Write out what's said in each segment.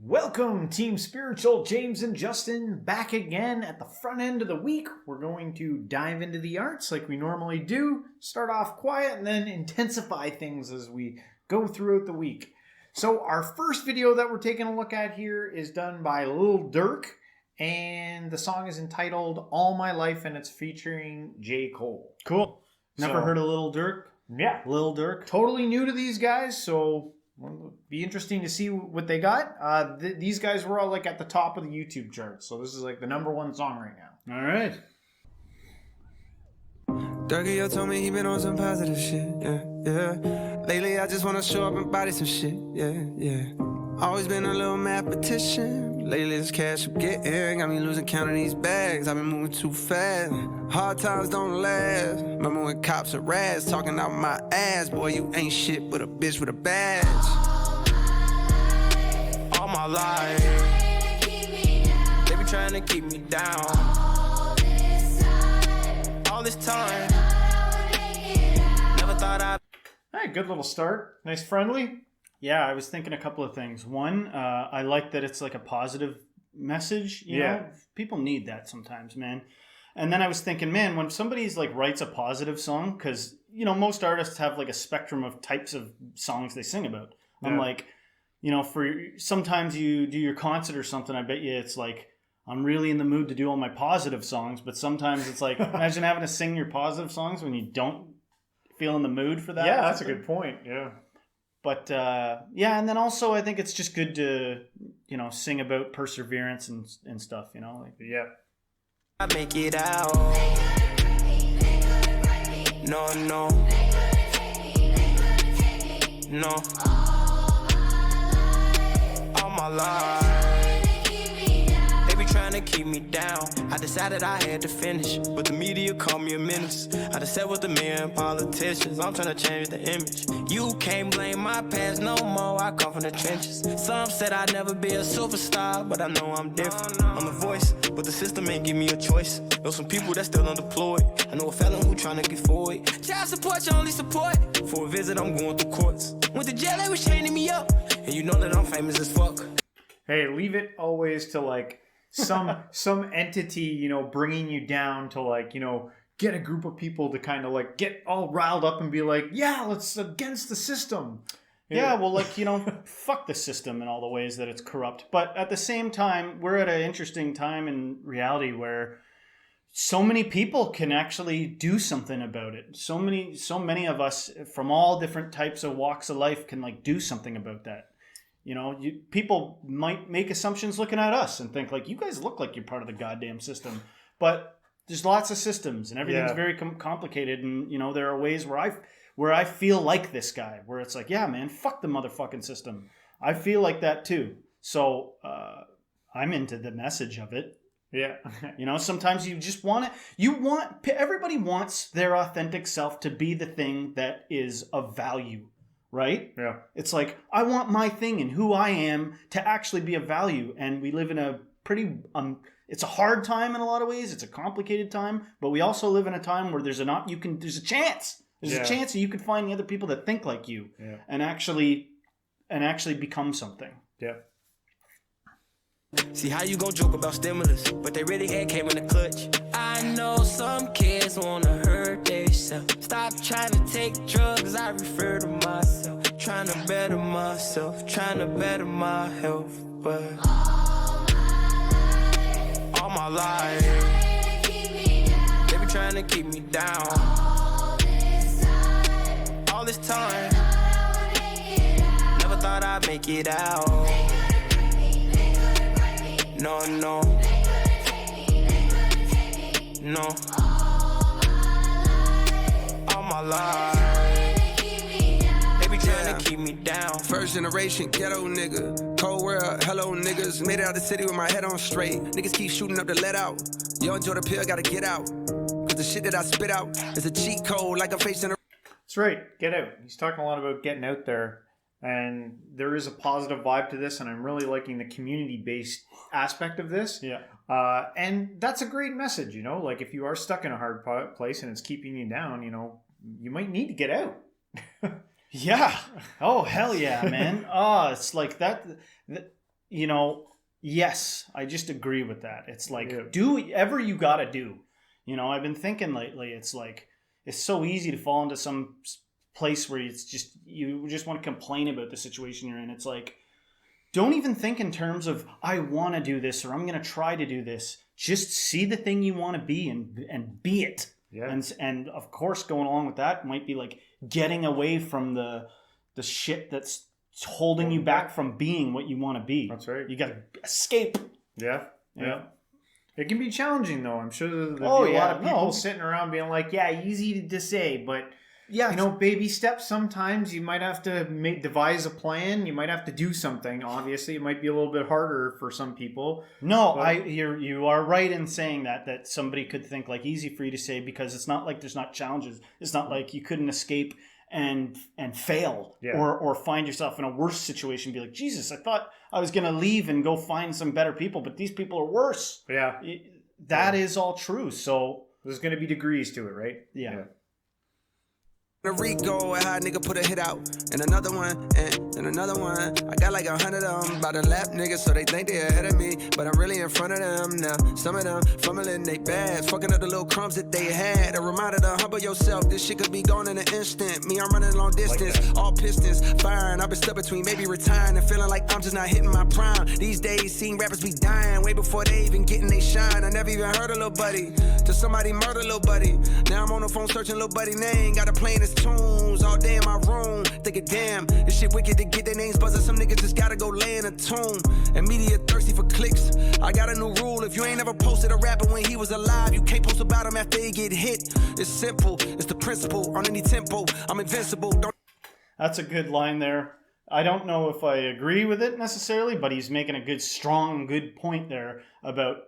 Welcome, Team Spiritual, James and Justin, back again at the front end of the week. We're going to dive into the arts like we normally do, start off quiet, and then intensify things as we go throughout the week. So our first video that we're taking a look at here is done by Lil Durk, and the song is entitled All My Life, and it's featuring J. Cole. Cool. Never So- heard of Lil Durk? Yeah, Lil Durk? totally new to these guys, so it'll be interesting to see what they got. These guys were all like at the top of the YouTube charts, so this is like the #1 song right now. All right. Durky, yo told me he been on some positive shit, yeah. Lately, I just wanna show up and body some shit, yeah. Always been a little mathematician. Lately, this cash I'm getting got me losing count of these bags. I've been moving too fast. Hard times don't last. Remember when cops and rats talking out my ass? Boy, you ain't shit but a bitch with a badge. All my life, they be trying to keep me down. All this time, never thought I'd. Hey, good little start. Nice friendly. Yeah, I was thinking a couple of things. One, I like that it's like a positive message. You know, people need that sometimes, man. And then I was thinking, man, when somebody's like writes a positive song, because you know most artists have like a spectrum of types of songs they sing about. Yeah. I'm like, you know, for sometimes you do your concert or something. I bet you it's like I'm really in the mood to do all my positive songs, but sometimes it's like imagine having to sing your positive songs when you don't feel in the mood for that. Yeah, or that's a something. good point. Yeah. But yeah, and then also I think it's just good to, you know, sing about perseverance and stuff, you know. Like, Yeah. I make it out. No. All my life, they be trying to keep me down. I decided I had to finish, but the media called me a menace. I just sat with the men politicians. I'm trying to change the image. You can't blame my past no more. I come from the trenches. Some said I'd never be a superstar, but I know I'm different. I'm the voice, but the system ain't give me a choice. Know some people that still unemployed. I know a felon who trying to get forward. Child support, your only support. For a visit, I'm going through courts. Went to jail, they was chaining me up. And you know that I'm famous as fuck. Hey, leave it always to like some entity, you know, bringing you down to like, you know, get a group of people to kind of like get all riled up and be like, yeah, let's against the system. yeah, well, like, you know, fuck the system in all the ways that it's corrupt. But at the same time, we're at an interesting time in reality where so many people can actually do something about it. So many of us from all different types of walks of life can like do something about that. You know, people might make assumptions looking at us and think like, you guys look like you're part of the goddamn system. But there's lots of systems and everything's Yeah. very complicated. And, you know, there are ways where I feel like this guy, where it's like, yeah, man, fuck the motherfucking system. I feel like that too. So I'm into the message of it. Yeah. You know, sometimes you just want it. Everybody wants their authentic self to be the thing that is of value, right? Yeah. It's like, I want my thing and who I am to actually be of value. And we live in a pretty, it's a hard time in a lot of ways. It's a complicated time, but we also live in a time where there's a chance. There's a chance that you can find the other people that think like you and actually become something. Yeah. See how you gon' joke about stimulus, but they really had came in the clutch. I know some kids wanna hurt themselves. Stop trying to take drugs, I refer to myself. Trying to better myself, trying to better my health. But all my life, they be trying to keep me down. All this time, never thought I'd make it out. No. All my life, they be trying to keep me down. First generation ghetto nigga, cold world, hello niggas. Made it out the city with my head on straight. Niggas keep shooting up to let out. Yo, enjoy the pill, gotta get out. Cause the shit that I spit out is a cheat code like I'm facing a. That's right. Get out. He's talking a lot about getting out there. And there is a positive vibe to this, and I'm really liking the community-based aspect of this. Yeah. And that's a great message, you know? Like, if you are stuck in a hard place and it's keeping you down, you know, you might need to get out. Yeah. Oh, hell yeah, man. Oh, it's like that you know, yes, I just agree with that. It's like, Yeah. do whatever you got to do. You know, I've been thinking lately, it's like, it's so easy to fall into some place where it's just, you just want to complain about the situation you're in. It's like, don't even think in terms of, I want to do this, or I'm going to try to do this. Just see the thing you want to be and be it. Yeah. And of course, going along with that might be like getting away from the shit that's holding you back from being what you want to be. That's right. You got to escape. Yeah. Yeah. It can be challenging, though. I'm sure there'll be Oh, a lot of yeah. people No. sitting around being like, yeah, easy to say, but, Yeah. you know, baby steps sometimes. You might have to devise a plan. You might have to do something. Obviously, it might be a little bit harder for some people. No, But- you are right in saying that somebody could think like easy for you to say, because it's not like there's not challenges. It's not like you couldn't escape and fail Yeah. or find yourself in a worse situation. Be like, Jesus, I thought I was going to leave and go find some better people, but these people are worse. Yeah. That is all true. So There's going to be degrees to it, right? yeah. A Rico, how a nigga put a hit out, and another one, and another one. I got like 100 of them by the lap niggas, so they think they ahead of me, but I'm really in front of them now. Some of them fumbling they bags, fucking up the little crumbs that they had. A reminder to humble yourself, this shit could be gone in an instant. Me, I'm running long distance, all pistons firing. I've been stuck between maybe retiring and feeling like I'm just not hitting my prime. These days, seeing rappers be dying way before they even getting they shine. I never even heard of Lil Buddy, till somebody murder Lil Buddy. Now I'm on the phone searching Lil Buddy name, got a plane that's tunes all day in my room. Thinking, damn, this shit wicked to get their names buzzing. Some niggas just gotta go lay in a tomb. And media thirsty for clicks. I got a new rule. If you ain't ever posted a rapper when he was alive, you can't post about him after he get hit. It's simple. It's the principle. On any tempo, I'm invincible. Don't. That's a good line there. I don't know if I agree with it necessarily, but he's making a good, strong, good point there about,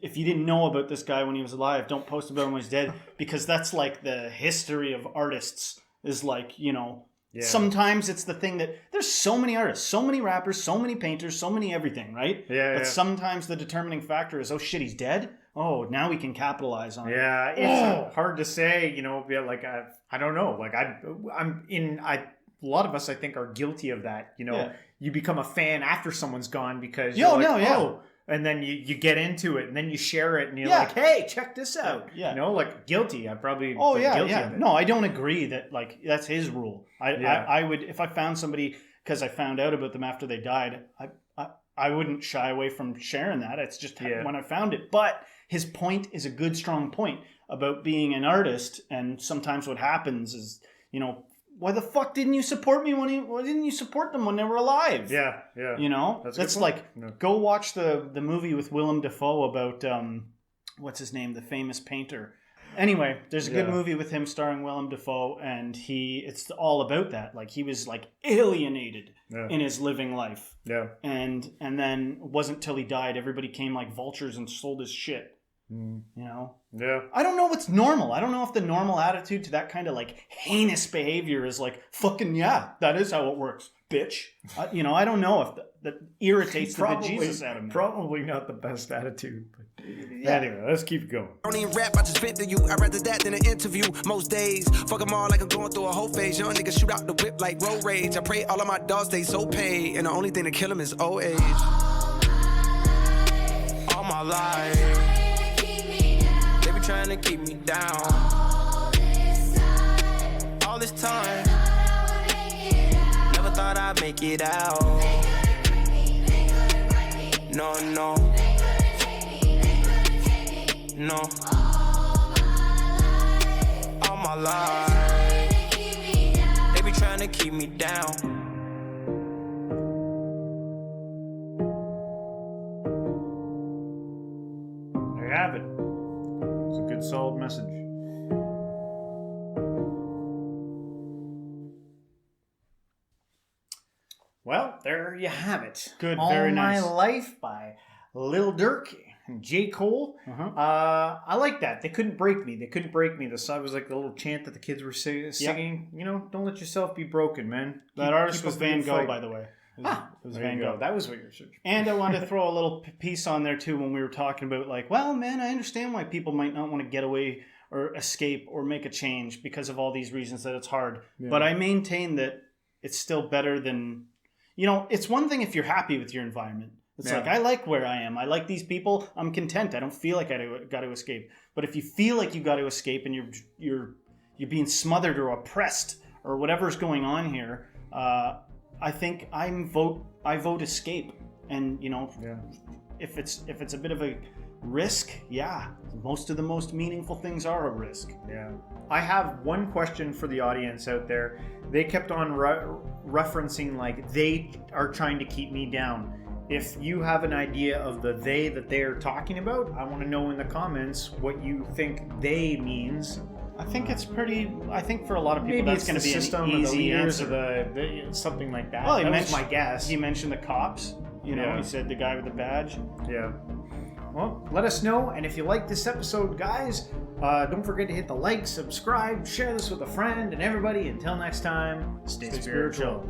if you didn't know about this guy when he was alive, don't post about him when he's dead, because that's like the history of artists, is like, you know, sometimes it's the thing that there's so many artists, so many rappers, so many painters, so many everything, right? Yeah. But sometimes the determining factor is, oh shit, he's dead? Oh, now we can capitalize on it. Yeah, it's hard to say, you know, like, I don't know. Like, a lot of us, I think, are guilty of that. You know, Yeah. you become a fan after someone's gone because Yo, you're like, no, yeah. oh, and then you get into it, and then you share it, and you're Yeah. like, hey, check this out. Yeah. You know, like, guilty. I probably Oh been yeah, guilty yeah. of it. No, I don't agree that like that's his rule. I would, if I found somebody, because I found out about them after they died, I wouldn't shy away from sharing that. It's just when I found it. But his point is a good, strong point about being an artist, and sometimes what happens is, you know, why the fuck didn't you support me why didn't you support them when they were alive? Yeah, yeah. You know, That's a good that's point. like, Yeah. go watch the movie with Willem Dafoe about what's his name, the famous painter. Anyway, there's a good Yeah. movie with him starring Willem Dafoe, and it's all about that. Like, he was like alienated in his living life, and then it wasn't till he died everybody came like vultures and sold his shit. You know, I don't know what's normal. I don't know if the normal attitude to that kind of like heinous behavior is like, fucking yeah, that is how it works, bitch. You know, I don't know if that irritates the bejesus out of me. Probably not the best attitude. But Yeah. anyway, let's keep going. Don't even rap, I just fit to you. I'd rather that than an interview most days. Fuck them all like I'm going through a whole phase. Young niggas shoot out the whip like road rage. I pray all of my dogs stay so paid, and the only thing to kill them is old age. All my life, they be trying to keep me down. All this time, never thought I'd make it out. No, no. No. All my life, they be trying to keep me down. There you have it. It's a good, solid message. Well, there you have it. Good, All very nice. My Life by Lil Durk and J. Cole. I like that. They couldn't break me. They couldn't break me. The song was like the little chant that the kids were singing. You know, don't let yourself be broken, man. That artist keep was up the Van good Gogh, fight. by the way. It was There you Van go. Gogh. That was what you were searching. And I wanted to throw a little piece on there too when we were talking about like, well, man, I understand why people might not want to get away or escape or make a change because of all these reasons that it's hard. Yeah. But I maintain that it's still better than, you know, it's one thing if you're happy with your environment. It's like, I like where I am. I like these people. I'm content. I don't feel like I got to escape. But if you feel like you got to escape and you're being smothered or oppressed or whatever's going on here, I think I vote escape. And, you know, if it's a bit of a risk, most of the most meaningful things are a risk. Yeah. I have one question for the audience out there. They kept on referencing like they are trying to keep me down. If you have an idea of the they that they're talking about, I want to know in the comments what you think they means. I think it's pretty. I think for a lot of people Maybe that's going to be system an easy answer. the something like that. Well, That was my guess. He mentioned the cops. You know, Yeah. he said the guy with the badge. Yeah. Well, let us know. And if you like this episode, guys, don't forget to hit the like, subscribe, share this with a friend and everybody. Until next time, stay spiritual.